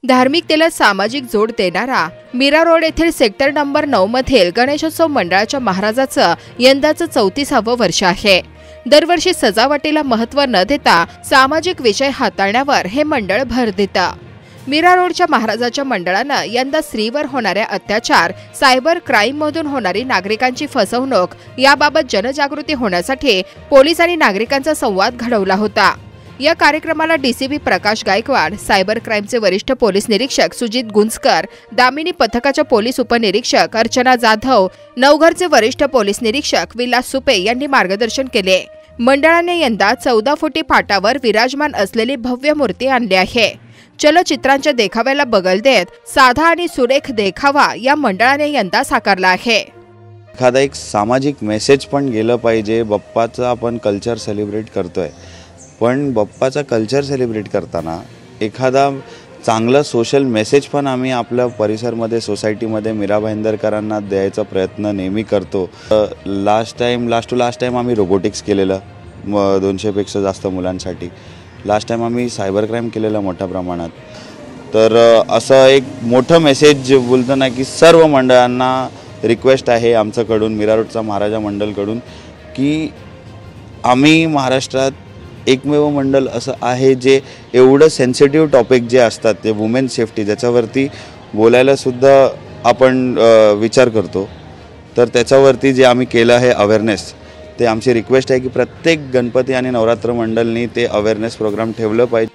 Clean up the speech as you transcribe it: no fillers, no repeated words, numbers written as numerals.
धार्मिकतेला सामाजिक जोड देणारा मीरा रोड येथील सेक्टर नंबर 9 मधील गणेशोत्सव मंडळाच्या महाराजाचं यंदाचं 34वं वर्ष आहे। दरवर्षी सजावटीला महत्त्व न देता सामाजिक विषय हाताळण्यावर हे मंडळ भर देतं। मीरा रोडच्या महाराजाच्या मंडळानं यंदा स्त्रीवर होणाऱ्या अत्याचार, सायबर क्राईम मधून होणारी नागरिकांची फसवणूक याबाबत जनजागृती होण्यासाठी पोलीस आणि नागरिकांचा संवाद घडवला होता। या कार्यक्रमाला डीसीपी प्रकाश गायकवाड, सायबर क्राईमचे वरिष्ठ पोलीस निरीक्षक सुजित गुंजकर, दामिनी पथकाच्या पोलीस उपनिरीक्षक अर्चना जाधव, नवघरचे वरिष्ठ पोलीस निरीक्षक विलास सुपे यांनी मार्गदर्शन केले। मंडळाने यंदा 14 फुटी पाटावर विराजमान असलेली भव्य मूर्ती आणली आहे। चलचित्रांच्या देखाव्याला बगल देत साधा आणि सुरेख देखावा या मंडळाने यंदा साकारला आहे। एखादा एक सामाजिक मेसेज पण गेलं पाहिजे। बाप्पाचा आपण कल्चर सेलिब्रेट करतोय, पण बाप्पाचा कल्चर सेलिब्रेट करताना एखादा चांगला सोशल मेसेज पण आम्ही आपल्या परिसरमध्ये, सोसायटीमध्ये मीरा भाईंदरकरांना द्यायचा प्रयत्न नेहमी करतो। लास्ट टू लास्ट टाइम आम्ही रोबोटिक्स केलेलं 200 पेक्षा जास्त मुलांसाठी। लास्ट टाइम आम्ही सायबर क्राईम केलेलं मोठ्या प्रमाणात। तर असं एक मोठं मेसेज बोलताना की सर्व मंडळांना रिक्वेस्ट आहे आमच्याकडून, मीरा रोडचा महाराजा मंडळकडून, की आम्ही महाराष्ट्रात एकमेव मंडळ असं आहे जे एवढं सेन्सिटिव्ह टॉपिक जे असतात ते वुमेन सेफ्टी, ज्याच्यावरती बोलायला सुद्धा आपण विचार करतो। तर त्याच्यावरती जे आम्ही केलं आहे अवेअरनेस, ते आमची रिक्वेस्ट आहे की प्रत्येक गणपती आणि नवरात्र मंडळनी ते अवेअरनेस प्रोग्राम ठेवलं पाहिजे।